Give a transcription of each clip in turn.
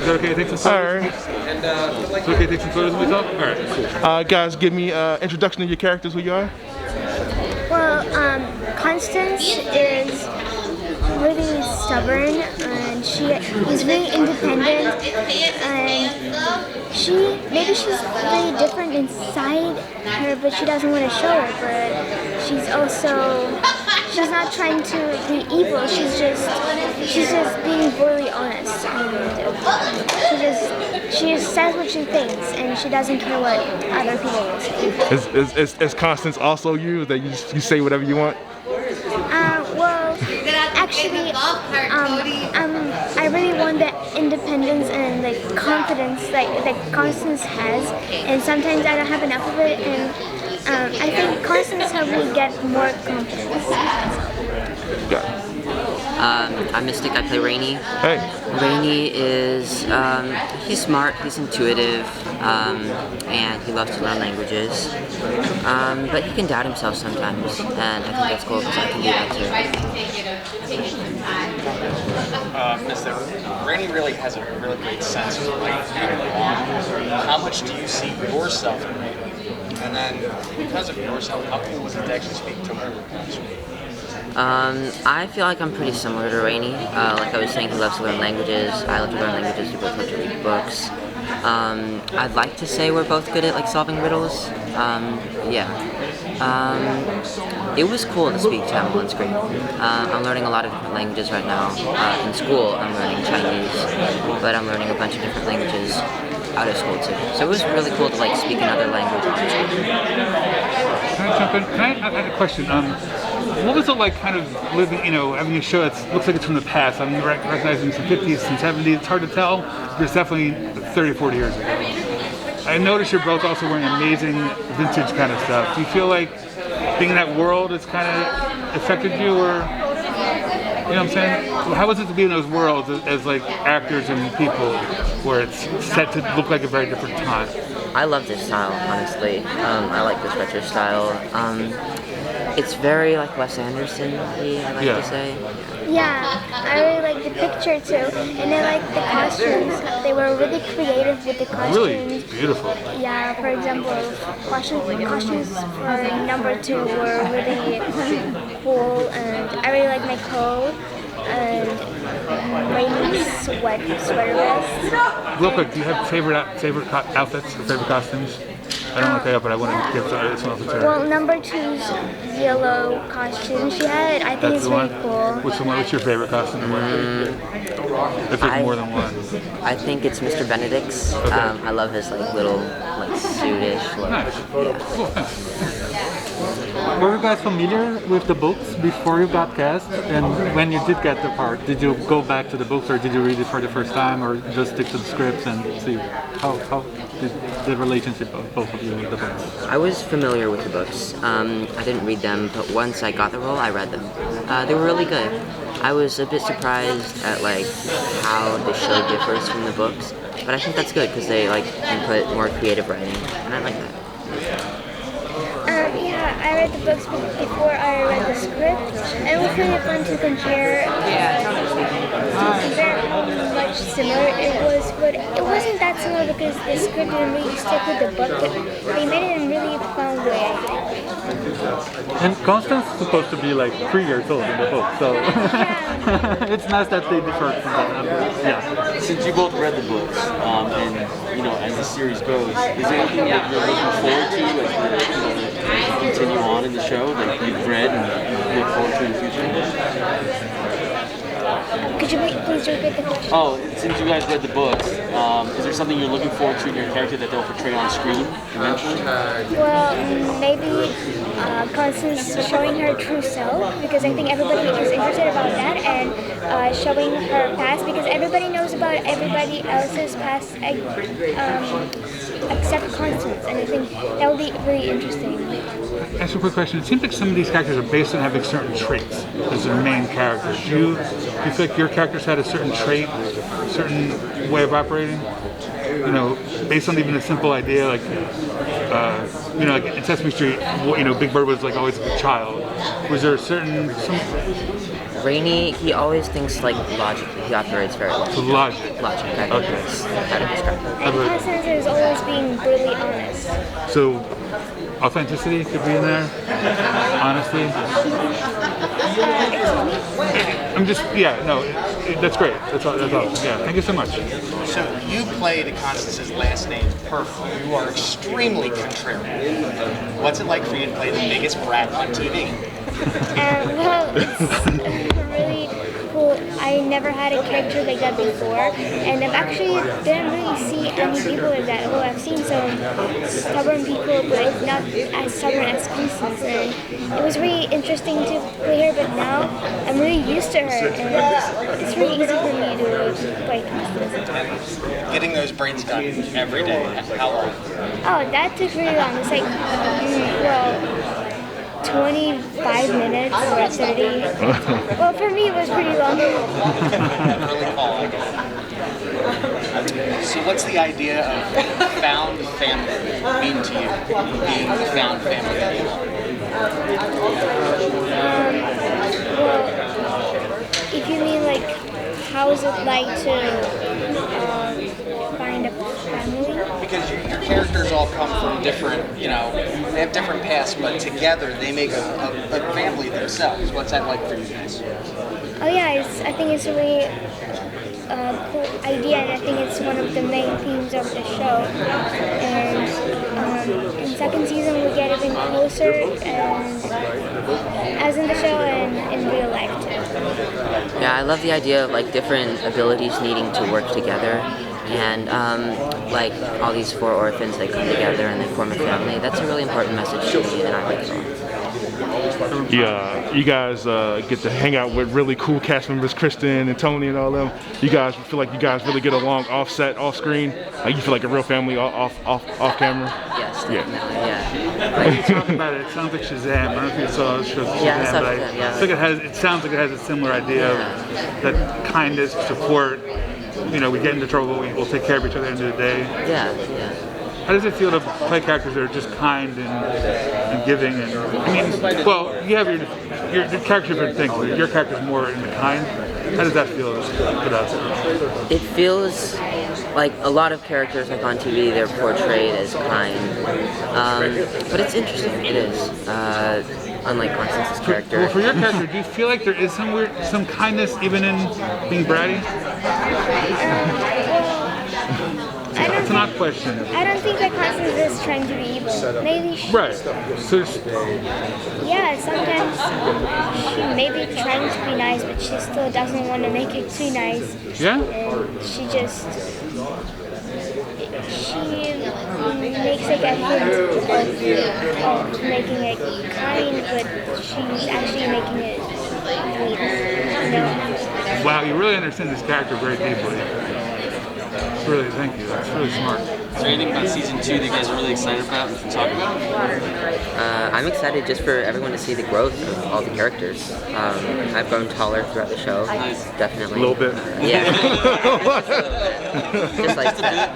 that okay to take some photos? Alright. Is it okay to take some photos when we talk? Alright, cool. Guys, give me introduction of your characters, who you are. Well, Constance is really stubborn and she's really independent, and she's really different inside her, but she doesn't want to show it. But she's not trying to be evil. She's just being brutally honest, and she just says what she thinks, and she doesn't care what other people will say. Is Constance also you? That you say whatever you want? Well, actually, I really want the independence and like confidence that Constance has, and sometimes I don't have enough of it, and I think Constance helped me get more confidence. Yeah. I'm Mystic, I play Reynie. Hey. Reynie is, he's smart, he's intuitive, and he loves to learn languages. But he can doubt himself sometimes, and I think that's cool because I can do that too. Mr. Reynie really has a really great sense of right and wrong. How much do you see yourself in Reynie? And then, because of yourself, how cool was it to actually speak to her? I feel like I'm pretty similar to Reynie. Like I was saying, he loves to learn languages. I love to learn languages. We both love to read books. I'd like to say we're both good at like solving riddles. It was cool to speak Tamil on screen. I'm learning a lot of different languages right now. In school, I'm learning Chinese, but I'm learning a bunch of different languages out of school too. So it was really cool to like speak another language on screen. Can I jump in? I have a question. What was it like kind of living, having a show that looks like it's from the past? I'm recognizing some 50s and 70s. It's hard to tell, but it's definitely 30 or 40 years ago. I noticed you're both also wearing amazing vintage kind of stuff. Do you feel like being in that world has kind of affected you, or, you know what I'm saying? How was it to be in those worlds as like actors and people where it's set to look like a very different time? I love this style, honestly. I like this retro style. It's very like Wes Anderson-y, I like to say. Yeah, I really like the picture too, and I like the costumes. They were really creative with the costumes. Really beautiful. Yeah, for example, costumes for number 2 were really cool, and I really like my coat and Reynie's sweater vest. Real quick, do you have favorite outfits or favorite costumes? I don't want to cut up, but I want to get some of it. Well, number 2's yellow costume she had, I think it's really cool. What's your favorite costume to wear? If there's more than one. I think it's Mr. Benedict's. Okay. I love his like little like suitish look. Nice. Cool. Were you guys familiar with the books before you got cast? And when you did get the part, did you go back to the books, or did you read it for the first time, or just stick to the scripts and see how did the relationship of both of you with the books? I was familiar with the books. I didn't read them, but once I got the role, I read them. They were really good. I was a bit surprised at like how the show differs from the books, but I think that's good because they like input more creative writing, and I like that. Yeah, I read the books before I read the script, and it was really fun to compare how much similar it was, but it wasn't that similar because the script didn't really stick with the book, but they made it in a really fun way, I think. And Constance is supposed to be like 3 years old in the book, so it's nice that they differ from that. Yeah. Since you both read the books, and as the series goes, is there anything that you're looking forward to, continue on in the show that you've read and look forward to in the future? Could you please repeat the question? Oh, since you guys read the books, is there something you're looking forward to in your character that they'll portray on screen eventually? Well, maybe Constance showing her true self, because I think everybody is interested about that, and showing her past, because everybody knows about everybody else's past except Constance, and I think that would be really interesting. Ask you a quick question. It seems like some of these characters are based on having certain traits as their main characters. Do you feel like your characters had a certain trait, a certain way of operating? Based on even a simple idea, like like in Sesame Street, Big Bird was like always a child. Was there a certain Reynie, he always thinks like logically. He operates very logically. Logic. Logic. How to describe it. And Constance is always being brutally honest. So, authenticity could be in there. Honesty. I'm just, yeah, no, that's great. That's all. Yeah, thank you so much. So you played Constance's last name perfectly. You are extremely contrarian. What's it like for you to play the biggest brat on TV? Well, it's really cool. I never had a character like that before, and I've actually didn't really see any people like that. Well, I've seen some stubborn people, but not as stubborn as Constance. And it was really interesting to play her, but now I'm really used to her, and it's really easy for me to play Constance. Getting those braids done every day, how long? Oh, that took really long. It's like, well, 25 minutes or 30. Well, for me, it was pretty long. Really long. So what's the idea of found family mean to you? Being the found family that you are? Well, if you mean like, how is it like to find a family? Because your characters all come from different, they have different pasts, but together they make a family themselves. What's that like for you guys? Oh yeah, I think it's a really cool idea, and I think it's one of the main themes of the show. And in second season we get even closer, and as in the show and in real life too. Yeah, I love the idea of like different abilities needing to work together. And like all these 4 orphans, they come together and they form a family. That's a really important message to me, and I like it a lot. Yeah, you guys get to hang out with really cool cast members, Kristen and Tony and all them. You guys feel like you guys really get along off set, off screen. Like you feel like a real family off camera. Yes, definitely. Yeah. You talk about it. It sounds like Shazam. I don't know if you saw the show Shazam, Yeah, I saw but Shazam, yeah. I think it sounds like it has a similar idea of that kindness, support. We get into trouble, we'll take care of each other at the end of the day. Yeah. How does it feel to play characters that are just kind and giving? And well, you have your character different things, but your character's more in the kind. How does that feel to put out there? It feels like a lot of characters like on TV, they're portrayed as kind, but it's interesting. It is. Unlike Constance's character. Well, for your character, do you feel like there is some kindness even in being bratty? It's an odd question. I don't think that Constance is trying to be evil. Maybe she... Right. So yeah, sometimes she may be trying to be nice, but she still doesn't want to make it too nice. Yeah? And she makes like a hint of making it kind, but she's actually making it weak. Wow, you really understand this character very deeply. Really, thank you. That's really smart. Is there anything about season 2 that you guys are really excited about and can talk about? I'm excited just for everyone to see the growth of all the characters. I've grown taller throughout the show. Nice. Definitely. A little bit. Yeah. Just like that.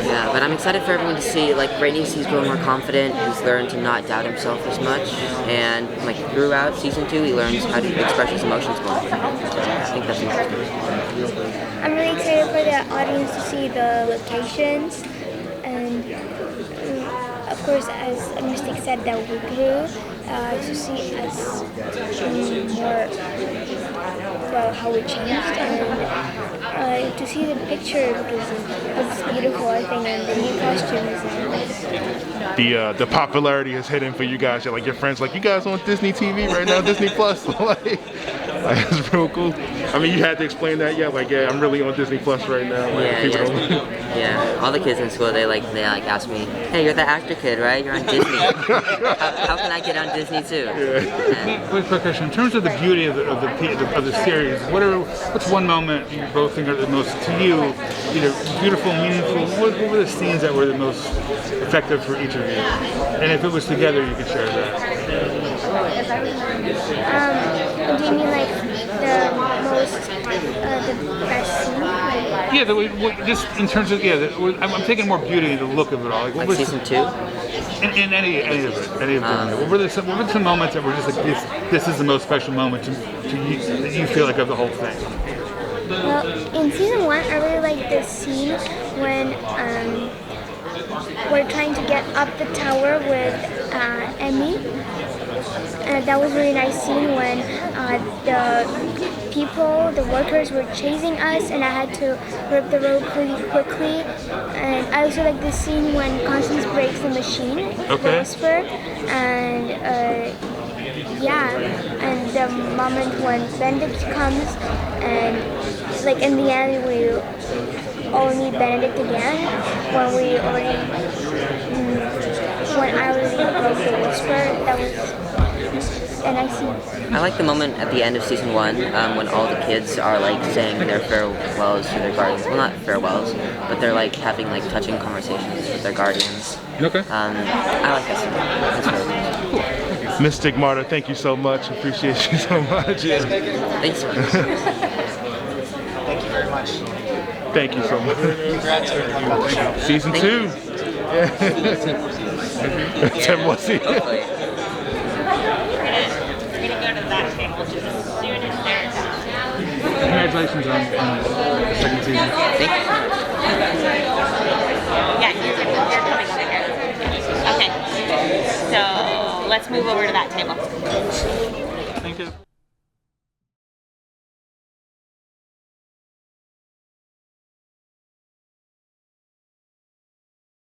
Yeah, but I'm excited for everyone to see, like, Reynie's he's grown more confident, he's learned to not doubt himself as much, and, like, throughout season 2, he learns how to express his emotions more. So I think that's interesting. I'm really excited for the audience to see the locations, and of course, as Mystic said, that we grew to see us more, well, how we changed, and to see the picture because it looks beautiful, I think, and the new costumes. The popularity is hidden for you guys. Like your friends, like you guys on Disney TV right now, Disney Plus. like that's real cool. I mean, you had to explain that, I'm really on Disney Plus right now. Yeah. All the kids in school, they ask me, hey, you're the actor kid, right? You're on Disney. how can I get on Disney too? Yeah. Quick question. In terms of the beauty of the series, what's one moment you both think are the most, to you, either beautiful, meaningful? What were the scenes that were the most effective for each of you? And if it was together, you could share that. Do you mean like the best scene? Yeah, just in terms of I'm taking more beauty in the look of it all. Like Season 2? In any of them. What were some moments that were just like this is the most special moment to you that you feel like of the whole thing? Well, in season 1, I really like this scene when we're trying to get up the tower with Emmy. That was a really nice scene when the workers were chasing us and I had to rip the road pretty quickly. And I also like the scene when Constance breaks the machine, the whisper, and and the moment when Benedict comes and like in the end we all need Benedict again when I already broke the whisper. That was a nice scene. I like the moment at the end of season 1 when all the kids are like saying their farewells to their guardians. Well, not farewells, but they're like having like touching conversations with their guardians. Okay. I like that scene. That's really cool. Mystic Marta, thank you so much. Appreciate you so much. Yeah. Thanks. Thank you very much. Thank you so much. Congrats on the show. Season 2. Yeah. 10 more seasons. Hopefully. Congratulations on the second season. Thank you. Yeah, you're coming over here. Okay. So let's move over to that table. Thank you.